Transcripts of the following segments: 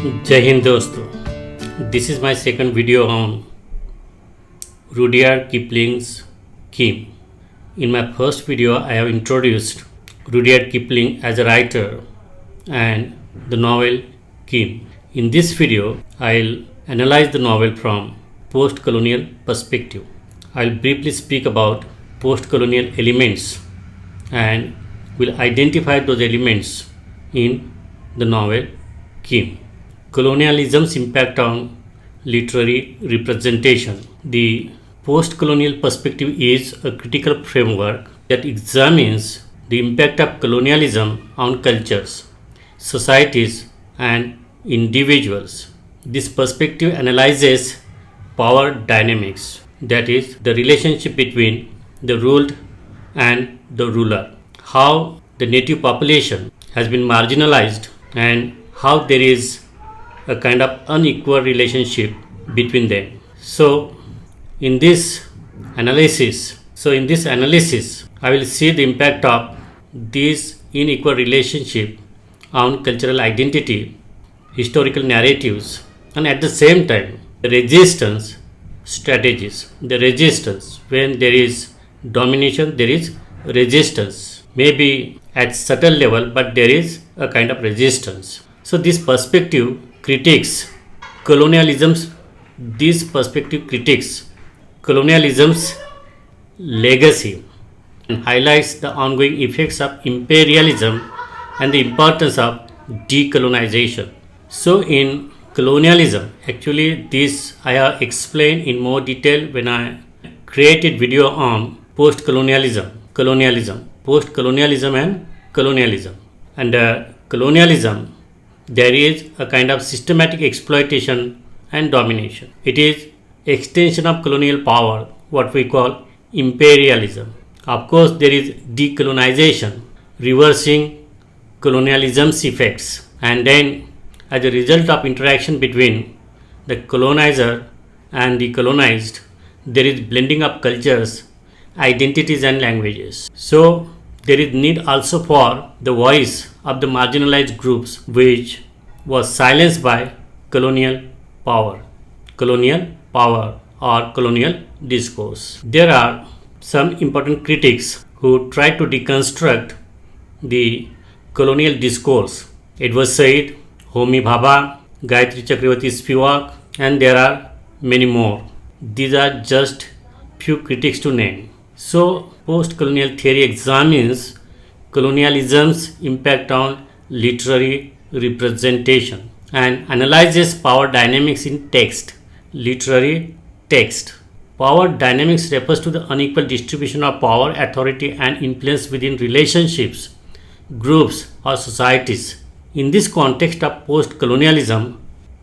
जय हिंद दोस्तों, this is my second video on Rudyard Kipling's Kim. In my first video, I have introduced Rudyard Kipling as a writer and the novel Kim. In this video, I'll analyze the novel from post-colonial perspective. I'll briefly speak about post-colonial elements and will identify those elements in the novel Kim. Colonialism's impact on literary representation. The post-colonial perspective is a critical framework that examines the impact of colonialism on cultures, societies, and individuals. This perspective analyzes power dynamics, that is, the relationship between the ruled and the ruler, how the native population has been marginalized, and how there is a kind of unequal relationship between them. So in this analysis, I will see the impact of this unequal relationship on cultural identity, historical narratives, and at the same time the resistance strategies. The resistance, when there is domination, there is resistance, maybe at subtle level, but there is a kind of resistance. So this perspective critiques colonialism's legacy and highlights the ongoing effects of imperialism and the importance of decolonization. So in colonialism, actually this I have explained in more detail when I created video on post-colonialism, post-colonialism and colonialism. Under colonialism, there is a kind of systematic exploitation and domination. It is extension of colonial power, what we call imperialism. Of course, there is decolonization, reversing colonialism's effects, and then as a result of interaction between the colonizer and the colonized, there is blending of cultures, identities, and languages. So there is need also for the voice of the marginalized groups, which was silenced by colonial power or colonial discourse. There are some important critics who try to deconstruct the colonial discourse. Edward Said, Homi Bhabha, Gayatri Chakravarti Spivak, and there are many more. These are just few critics to name. So post-colonial theory examines colonialism's impact on literary representation and analyzes power dynamics in text, literary text. Power dynamics refers to the unequal distribution of power, authority, and influence within relationships, groups, or societies. In this context of post-colonialism,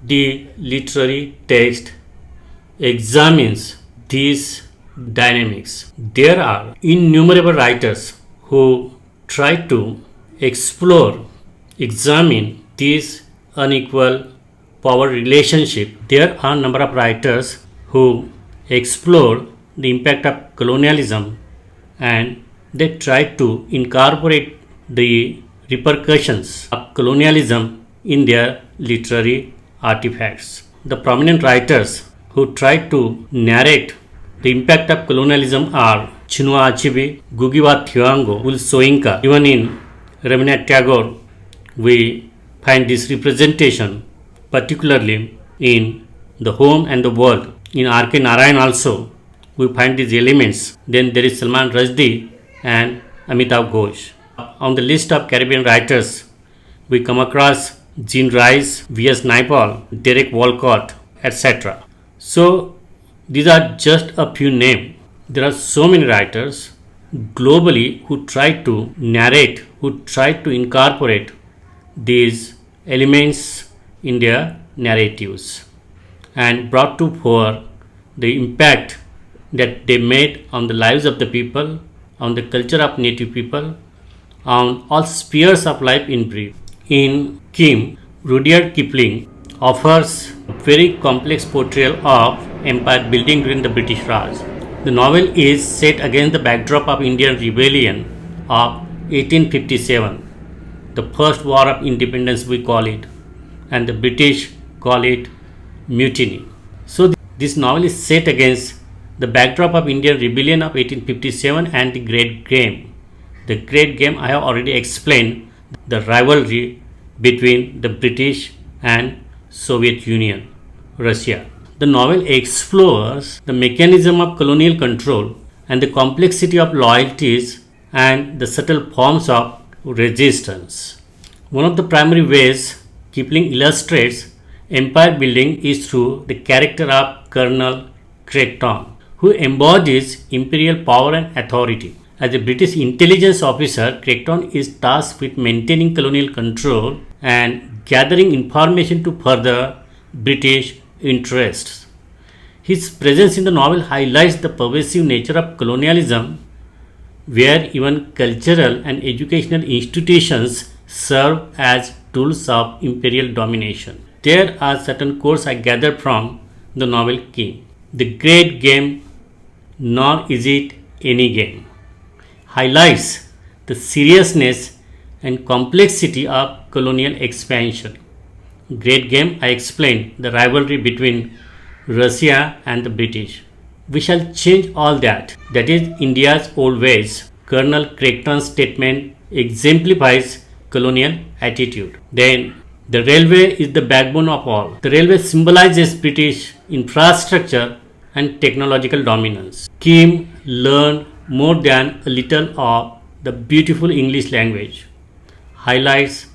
the literary text examines these dynamics. There are innumerable writers who try to examine this unequal power relationship. There are a number of writers who explore the impact of colonialism and they try to incorporate the repercussions of colonialism in their literary artifacts. The prominent writers who try to narrate the impact of colonialism are Chinua Achebe, Ngugi wa Thiong'o, Ul Soyinka. Even in Rabindranath Tagore, we find this representation, particularly in The Home and the World. In R.K. Narayan also, we find these elements. Then there is Salman Rushdie and Amitav Ghosh. On the list of Caribbean writers, we come across Jean Rice, V.S. Naipaul, Derek Walcott, etc. So these are just a few names. There are so many writers globally who try to narrate, who try to incorporate these elements in their narratives and brought to fore the impact that they made on the lives of the people, on the culture of native people, on all spheres of life in brief. In Kim, Rudyard Kipling offers a very complex portrayal of empire building during the British Raj. The novel is set against the backdrop of Indian rebellion of 1857, the first war of independence we call it, and the British call it mutiny. So this novel is set against the backdrop of Indian rebellion of 1857 and the Great Game. The Great Game, I have already explained the rivalry between the British and Soviet Union, Russia. The novel explores the mechanism of colonial control and the complexity of loyalties and the subtle forms of resistance. One of the primary ways Kipling illustrates empire building is through the character of Colonel Crichton, who embodies imperial power and authority. As a British intelligence officer, Crichton is tasked with maintaining colonial control and gathering information to further British interests. His presence in the novel highlights the pervasive nature of colonialism, where even cultural and educational institutions serve as tools of imperial domination. There are certain quotes I gathered from the novel Kim. The Great Game, nor is it any game, highlights the seriousness and complexity of colonial expansion. Great Game, I explained the rivalry between Russia and the British. We shall change all that. That is India's old ways. Colonel Crichton's statement exemplifies colonial attitude. Then the railway is the backbone of all. The railway symbolizes British infrastructure and technological dominance. Kim learned more than a little of the beautiful English language. Highlights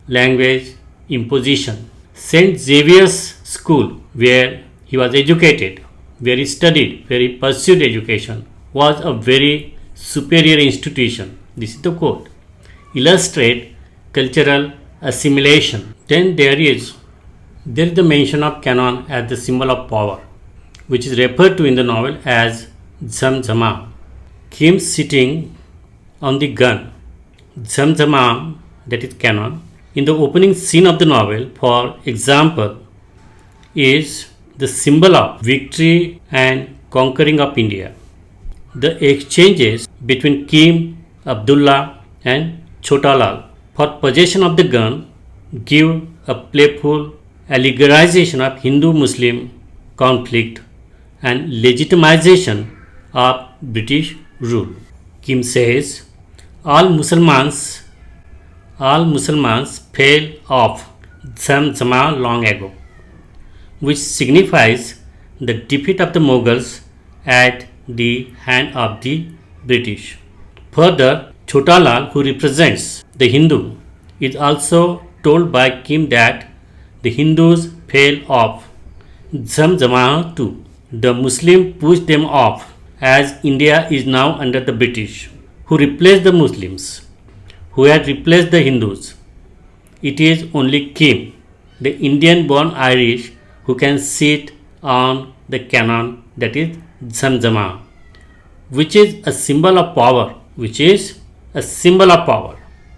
language imposition. St. Xavier's School, where he was educated, where he studied, where he pursued education, was a very superior institution. This is the quote. Illustrate cultural assimilation. Then there is the mention of cannon as the symbol of power, which is referred to in the novel as Zamzama. Kim sitting on the gun, Zamzama, that is cannon, in the opening scene of the novel, for example, is the symbol of victory and conquering of India. The exchanges between Kim, Abdullah and Chota Lal for possession of the gun give a playful allegorization of Hindu-Muslim conflict and legitimization of British rule. Kim says, all Muslims fell off Zamzama long ago, which signifies the defeat of the Mughals at the hand of the British. Further, Chota Lal, who represents the Hindu, is also told by Kim that the Hindus fell off Zamzama too. The Muslim pushed them off, as India is now under the British, who replaced the Muslims, who had replaced the Hindus. It is only Kim, the Indian-born Irish, who can sit on the cannon, that is Zamzama, which is a symbol of power,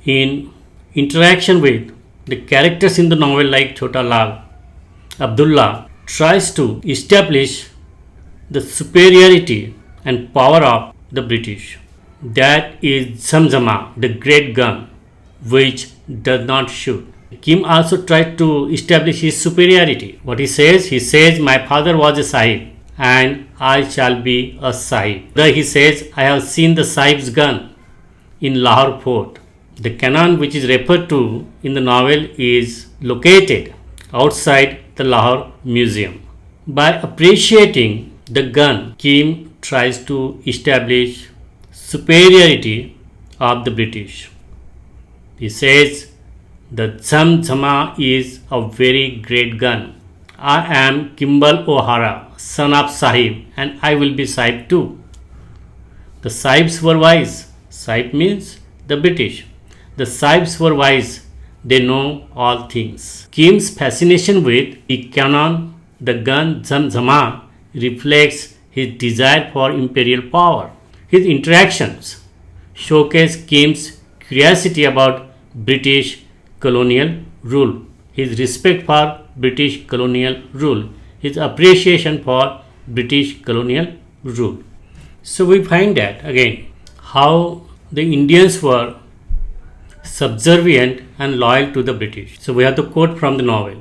In interaction with the characters in the novel like Chota Lal, Abdullah tries to establish the superiority and power of the British. That is Zamzama, the great gun, which does not shoot. Kim also tried to establish his superiority. What he says, my father was a Sahib and I shall be a Sahib. There he says, I have seen the Sahib's gun in Lahore fort. The cannon which is referred to in the novel is located outside the Lahore Museum. By appreciating the gun, Kim tries to establish superiority of the British. He says, the Zamzama is a very great gun. I am Kimball O'Hara, son of Sahib, and I will be Sahib too. The Sahibs were wise. Sahib means the British. The Sahibs were wise. They know all things. Kim's fascination with the cannon, the gun Zamzama, reflects his desire for imperial power. His interactions showcase Kim's curiosity about British colonial rule, his respect for British colonial rule, his appreciation for British colonial rule. So we find that again how the Indians were subservient and loyal to the British. So we have the quote from the novel.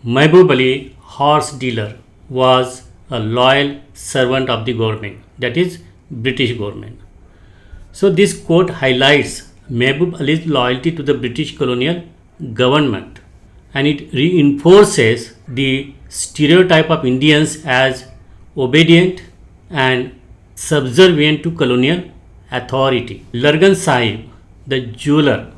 Mehboob Ali, horse dealer, was a loyal servant of the government, that is British government. So this quote highlights Mehboob Ali's loyalty to the British colonial government, and it reinforces the stereotype of Indians as obedient and subservient to colonial authority. Largan Sahib, the jeweler,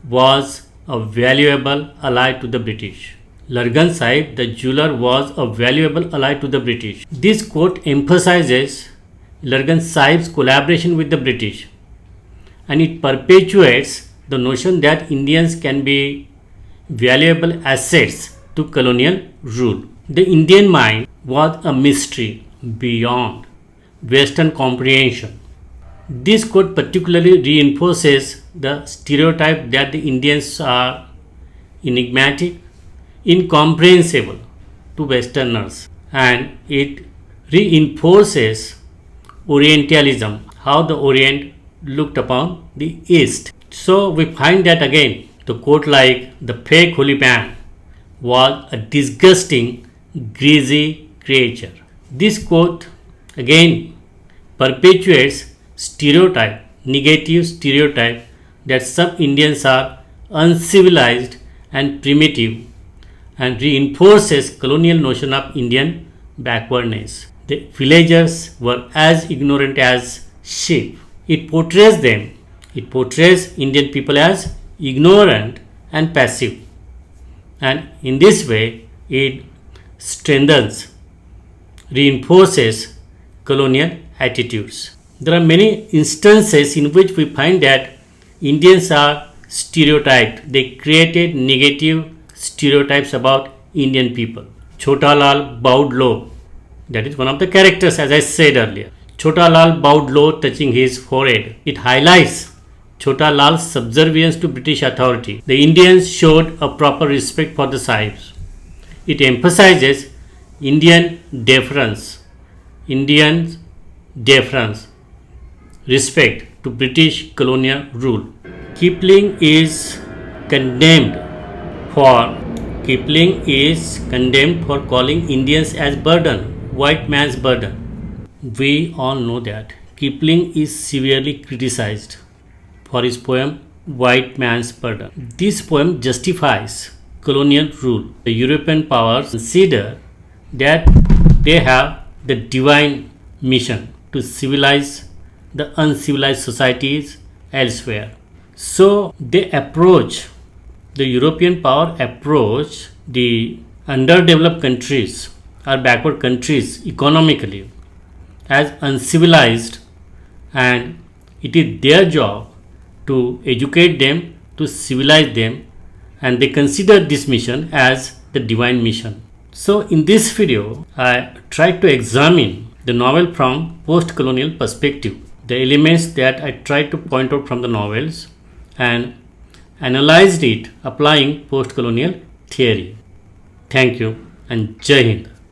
was a valuable ally to the British. Largan Sahib, the jeweler, was a valuable ally to the British. This quote emphasizes Largan Sahib's collaboration with the British, and it perpetuates the notion that Indians can be valuable assets to colonial rule. The Indian mind was a mystery beyond Western comprehension. This quote particularly reinforces the stereotype that the Indians are enigmatic, incomprehensible to Westerners, and it reinforces Orientalism, how the Orient looked upon the East. So we find that again the quote like the fake holy man was a disgusting, greasy creature. This quote again perpetuates stereotype, negative stereotype that some Indians are uncivilized and primitive, and reinforces colonial notion of Indian backwardness. The villagers were as ignorant as sheep. It portrays Indian people as ignorant and passive, and in this way it strengthens, reinforces colonial attitudes. There are many instances in which we find that Indians are stereotyped. They created negative stereotypes about Indian people. Chota Lal bowed low. That is one of the characters, as I said earlier. Chota Lal bowed low, touching his forehead. It highlights Chota Lal's subservience to British authority. The Indians showed a proper respect for the Sahibs. It emphasizes Indian deference, respect to British colonial rule. Kipling is condemned for calling Indians as burden, white man's burden. We all know that Kipling is severely criticized for his poem White Man's Burden. This poem justifies colonial rule. The European powers consider that they have the divine mission to civilize the uncivilized societies elsewhere. So the European power approach the underdeveloped countries or backward countries economically as uncivilized, and it is their job to educate them, to civilize them, and they consider this mission as the divine mission. So in this video, I tried to examine the novel from post-colonial perspective, the elements that I tried to point out from the novels, and analyzed it applying post-colonial theory. Thank you and Jai Hind.